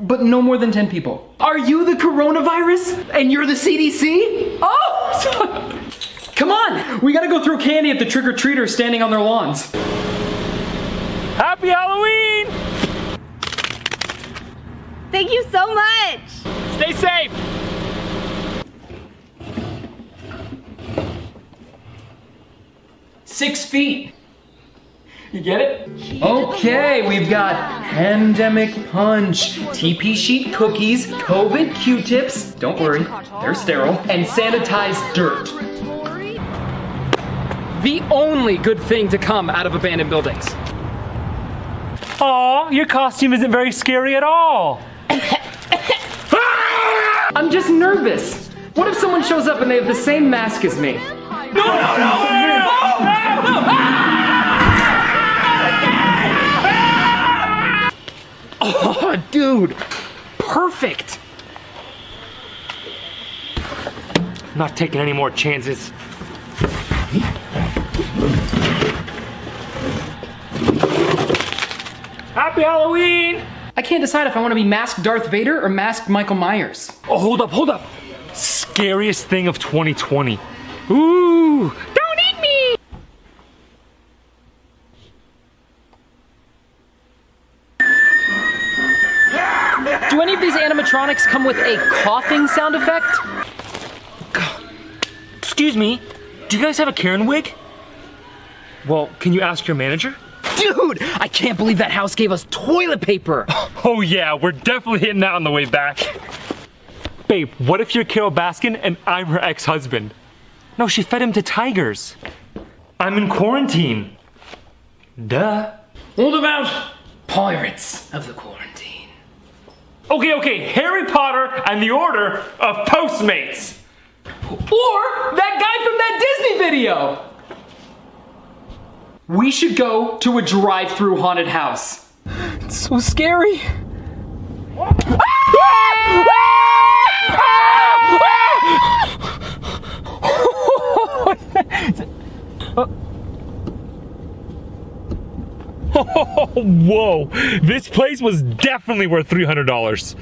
Speaker 17: But no more than 10 people. Are you the coronavirus? And you're the CDC? Oh! Come on! We gotta go throw candy at the trick-or-treaters standing on their lawns.
Speaker 16: Happy Halloween!
Speaker 18: Thank you so much!
Speaker 16: Stay safe!
Speaker 17: Six feet. You get it? Okay, we've got pandemic punch, TP sheet cookies, COVID Q-tips, don't worry, they're sterile, and sanitized dirt. The only good thing to come out of abandoned buildings.
Speaker 16: Aw, your costume isn't very scary at all.
Speaker 17: I'm just nervous. What if someone shows up and they have the same mask as me? No! Oh, dude, perfect.
Speaker 16: I'm not taking any more chances. Happy Halloween!
Speaker 17: I can't decide if I want to be masked Darth Vader or masked Michael Myers.
Speaker 16: Oh, hold up. Scariest thing of 2020. Ooh!
Speaker 14: Don't eat me!
Speaker 17: Do any of these animatronics come with a coughing sound effect?
Speaker 16: Excuse me, do you guys have a Karen wig? Well, can you ask your manager?
Speaker 17: Dude, I can't believe that house gave us toilet paper.
Speaker 16: Oh yeah, we're definitely hitting that on the way back. Babe, what if you're Carol Baskin and I'm her ex-husband? No, she fed him to tigers. I'm in quarantine. Duh.
Speaker 17: What about Pirates of the Quarantine?
Speaker 16: Okay, Harry Potter and the Order of Postmates.
Speaker 17: Or that guy from that Disney video. We should go to a drive-through haunted house.
Speaker 13: It's so scary.
Speaker 16: Oh, whoa, this place was definitely worth $300.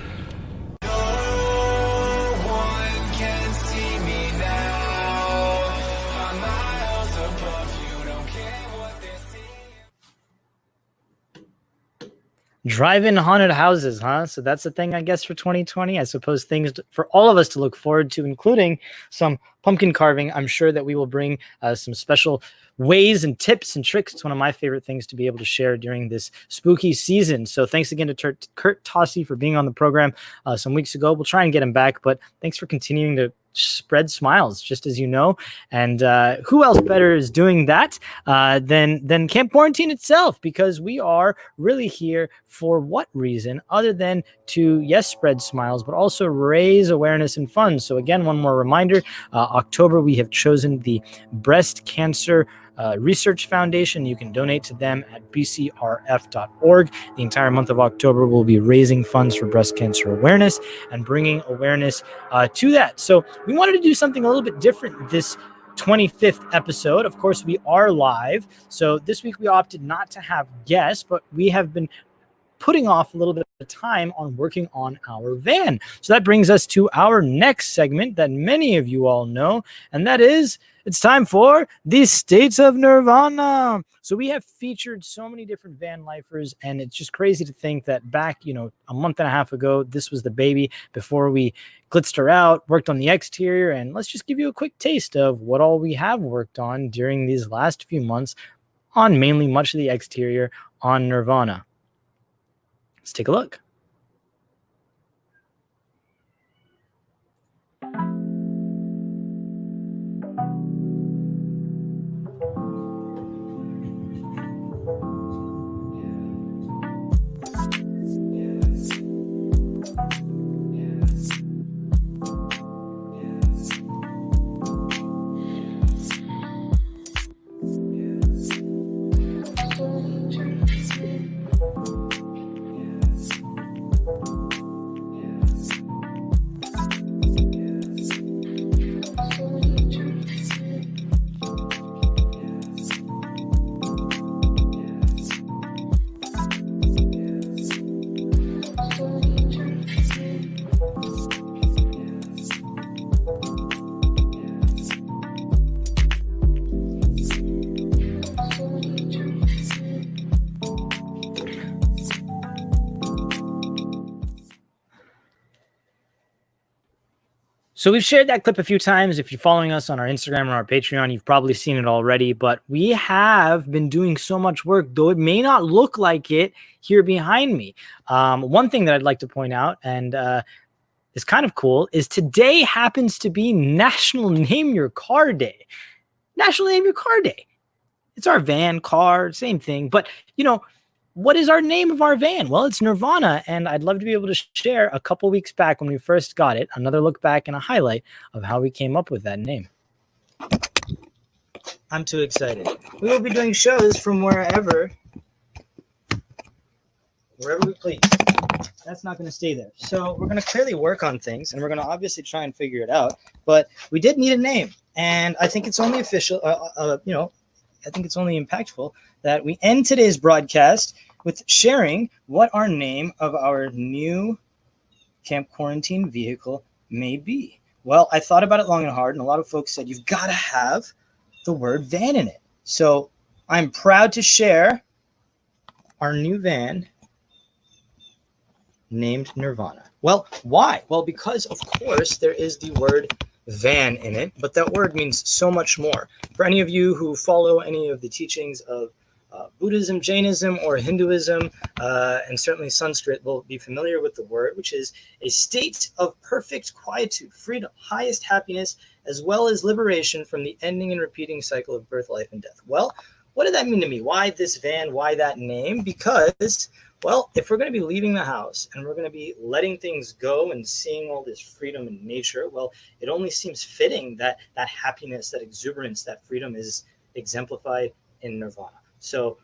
Speaker 1: Drive-in haunted houses, huh? So that's the thing, I guess, for 2020. I suppose things for all of us to look forward to, including some pumpkin carving. I'm sure that we will bring some special ways and tips and tricks. It's one of my favorite things to be able to share during this spooky season. So thanks again to Kurt Tossi for being on the program some weeks ago. We'll try and get him back, but thanks for continuing to spread smiles, just as you know. And who else better is doing that than Camp Quarantine itself? Because we are really here for what reason other than to, yes, spread smiles, but also raise awareness and funds. So again, one more reminder, October, we have chosen the Breast Cancer Research Foundation. You can donate to them at bcrf.org. The entire month of October will be raising funds for breast cancer awareness and bringing awareness to that. So we wanted to do something a little bit different this 25th episode. Of course, we are live. So this week we opted not to have guests, but we have been putting off a little bit of time on working on our van. So that brings us to our next segment that many of you all know, and that is it's time for the States of Nirvana. So we have featured so many different van lifers, and it's just crazy to think that back, a month and a half ago, this was the baby before we glitzed her out, worked on the exterior, and let's just give you a quick taste of what all we have worked on during these last few months on mainly much of the exterior on Nirvana. Let's take a look. So we've shared that clip a few times. If you're following us on our Instagram or our Patreon, you've probably seen it already, but we have been doing so much work, though it may not look like it here behind me. One thing that I'd like to point out, and is kind of cool, is today happens to be National Name Your Car Day. National Name Your Car Day. It's our van, car, same thing. But, what is our name of our van? Well, it's Nirvana, and I'd love to be able to share a couple weeks back when we first got it, another look back and a highlight of how we came up with that name. I'm too excited. We will be doing shows from wherever we please. That's not going to stay there. So we're going to clearly work on things, and we're going to obviously try and figure it out. But we did need a name, and I think it's only official. I think it's only impactful that we end today's broadcast with sharing what our name of our new Camp Quarantine vehicle may be. Well, I thought about it long and hard, and a lot of folks said you've got to have the word van in it. So I'm proud to share our new van named NRVANA. Well, why? Well, because of course there is the word van in it, but that word means so much more. For any of you who follow any of the teachings of Buddhism, Jainism, or Hinduism, and certainly Sanskrit will be familiar with the word, which is a state of perfect quietude, freedom, highest happiness, as well as liberation from the ending and repeating cycle of birth, life, and death. Well, what did that mean to me? Why this van? Why that name? Because, well, if we're going to be leaving the house and we're going to be letting things go and seeing all this freedom in nature, well, it only seems fitting that that happiness, that exuberance, that freedom is exemplified in NRVANA. So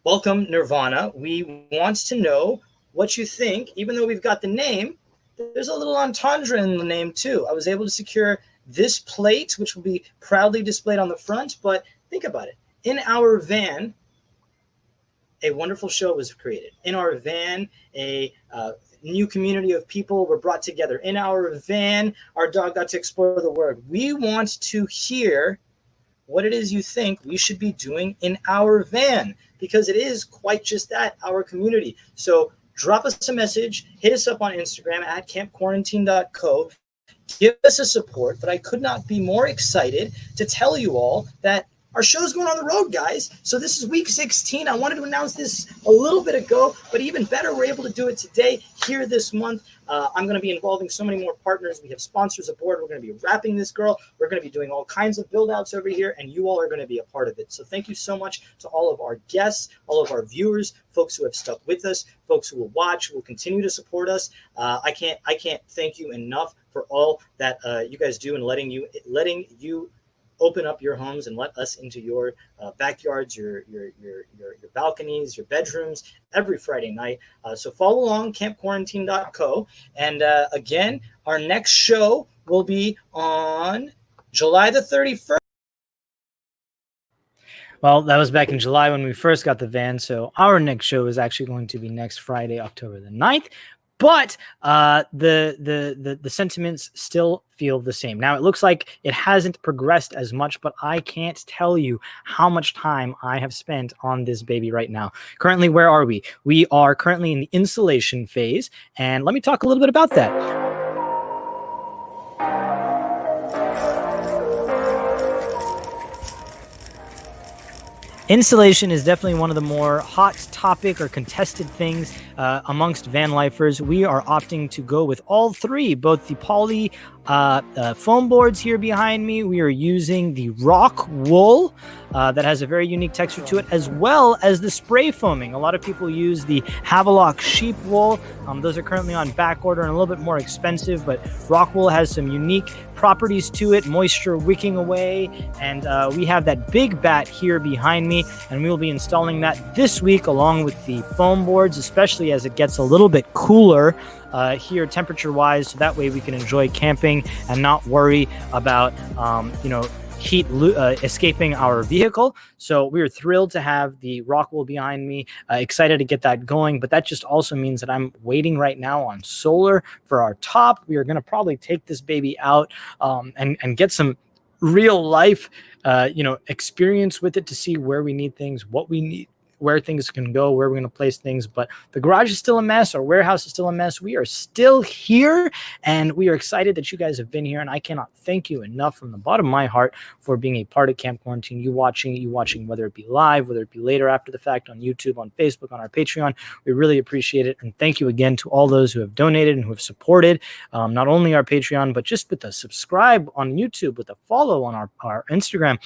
Speaker 1: welcome, NRVANA. We want to know what you think. Even though we've got the name, there's a little entendre in the name too. I was able to secure this plate, which will be proudly displayed on the front, but think about it. In our van, a wonderful show was created. In our van, a new community of people were brought together. In our van, our dog got to explore the world. We want to hear what it is you think we should be doing in our van, because it is quite just that, our community. So drop us a message, hit us up on Instagram at campquarantine.co. Give us a support, but I could not be more excited to tell you all that our show's going on the road, guys. So this is week 16. I wanted to announce this a little bit ago, but even better, we're able to do it today, here this month. I'm going to be involving so many more partners. We have sponsors aboard. We're going to be wrapping this girl. We're going to be doing all kinds of build outs over here, and you all are going to be a part of it. So thank you so much to all of our guests, all of our viewers, folks who have stuck with us, folks who will watch, who will continue to support us. I can't thank you enough for all that you guys do and letting you open up your homes and let us into your backyards, your balconies, your bedrooms every Friday night. So follow along, campquarantine.co. And again, our next show will be on July the 31st. Well, that was back in July when we first got the van. So our next show is actually going to be next Friday, October the 9th. But the sentiments still feel the same. Now, it looks like it hasn't progressed as much, but I can't tell you how much time I have spent on this baby right now. Currently, where are we? We are currently in the installation phase, and let me talk a little bit about that. Installation is definitely one of the more hot topic or contested things amongst van lifers. We are opting to go with all three, both the poly foam boards here behind me. We are using the rock wool that has a very unique texture to it, as well as the spray foaming. A lot of people use the Havelock sheep wool. Those are currently on back order and a little bit more expensive, but rock wool has some unique properties to it, moisture wicking away, and we have that big bat here behind me, and we will be installing that this week along with the foam boards, especially as it gets a little bit cooler here temperature wise, so that way we can enjoy camping and not worry about heat escaping our vehicle. So we are thrilled to have the rock wool behind me, excited to get that going, but that just also means that I'm waiting right now on solar for our top. We are going to probably take this baby out and get some real life experience with it to see where we need things, what we need, where things can go, where we're going to place things. But the garage is still a mess. Our warehouse is still a mess. We are still here, and we are excited that you guys have been here. And I cannot thank you enough from the bottom of my heart for being a part of Camp Quarantine. You watching, whether it be live, whether it be later after the fact on YouTube, on Facebook, on our Patreon. We really appreciate it. And thank you again to all those who have donated and who have supported not only our Patreon, but just with the subscribe on YouTube, with the follow on our Instagram.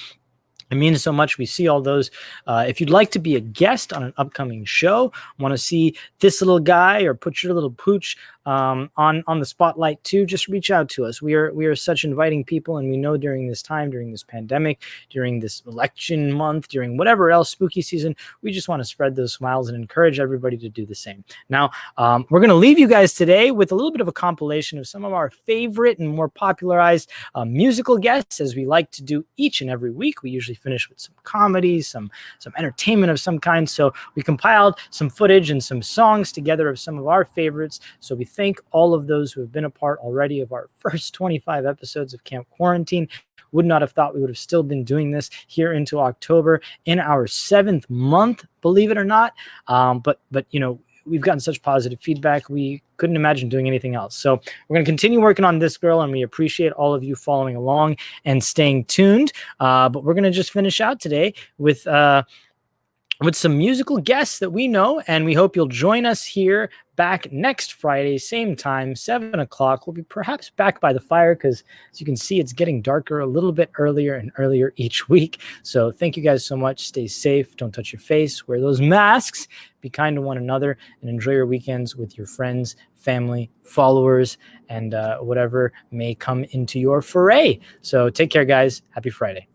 Speaker 1: It means so much. We see all those. If you'd like to be a guest on an upcoming show, want to see this little guy or put your little pooch on the spotlight too, just reach out to us. We are such inviting people, and we know during this time, during this pandemic, during this election month, during whatever else spooky season, we just want to spread those smiles and encourage everybody to do the same. Now, we're going to leave you guys today with a little bit of a compilation of some of our favorite and more popularized musical guests, as we like to do each and every week. We usually finish with some comedy, some entertainment of some kind. So we compiled some footage and some songs together of some of our favorites. So we thank all of those who have been a part already of our first 25 episodes of Camp Quarantine. Would not have thought we would have still been doing this here into October in our 7th month, believe it or not. But you know, we've gotten such positive feedback. We couldn't imagine doing anything else. So we're going to continue working on this girl, and we appreciate all of you following along and staying tuned. But we're going to just finish out today with some musical guests that we know, and we hope you'll join us here back next Friday, same time, 7 o'clock. We'll be perhaps back by the fire because, as you can see, it's getting darker a little bit earlier and earlier each week. So thank you guys so much. Stay safe. Don't touch your face. Wear those masks. Be kind to one another, and enjoy your weekends with your friends, family, followers, and whatever may come into your foray. So take care, guys. Happy Friday.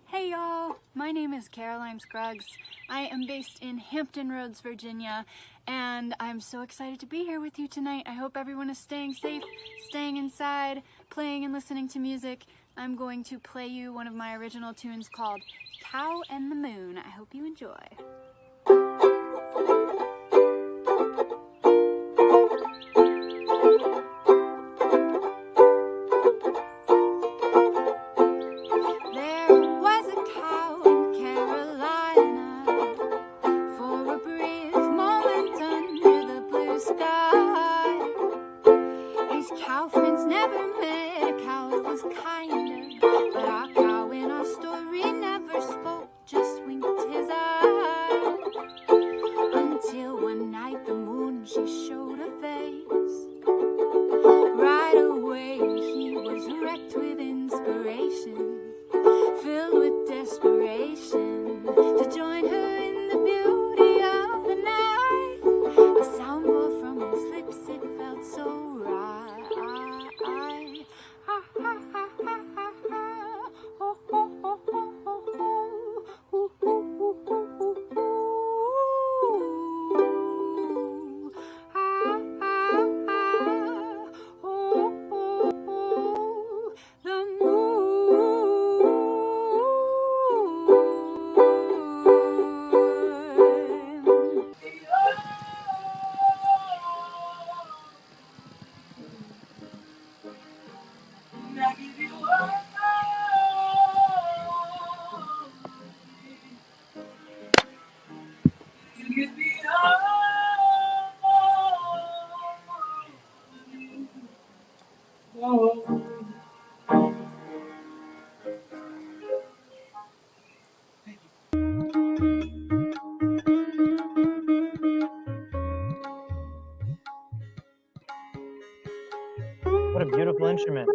Speaker 19: Hey y'all, my name is Caroline Scruggs. I am based in Hampton Roads, Virginia, and I'm so excited to be here with you tonight. I hope everyone is staying safe, staying inside, playing and listening to music. I'm going to play you one of my original tunes called Cow and the Moon. I hope you enjoy.
Speaker 3: What a beautiful instrument.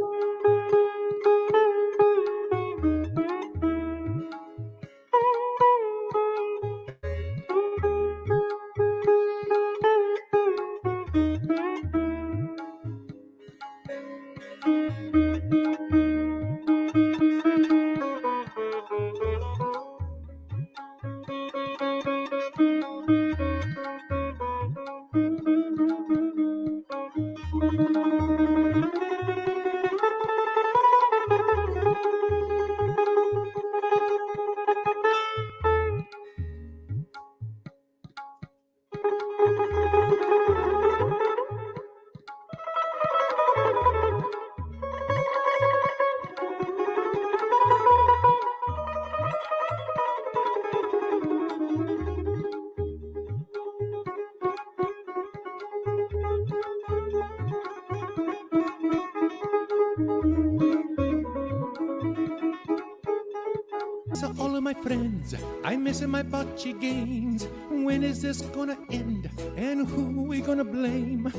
Speaker 20: my friends, I'm missing my bocce games. When is this gonna end? And who we gonna blame?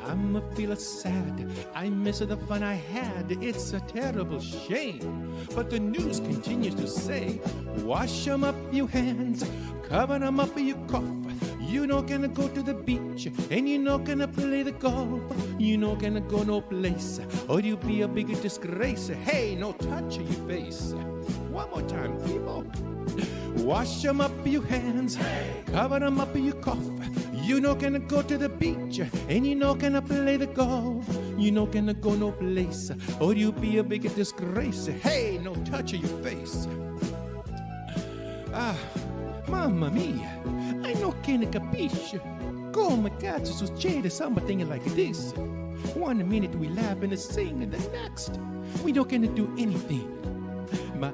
Speaker 20: I'm a feel sad, I miss the fun I had. It's a terrible shame. But the news continues to say, wash 'em up, you hands, cover 'em up, you cough. You not gonna go to the beach, and you not gonna play the golf. You not gonna go no place, or you'll be a big disgrace. Hey, no touch of your face. One more time, people. Wash 'em up, you hands, cover 'em up, you cough. You not gonna go to the beach, and you not gonna play the golf. You not gonna go no place, or you'll be a big disgrace. Hey, no touch of your face. Ah, mamma mia, I no can capisce. Come cazzo succede something like this? 1 minute we laugh and sing, and the next we not gonna do anything. Ma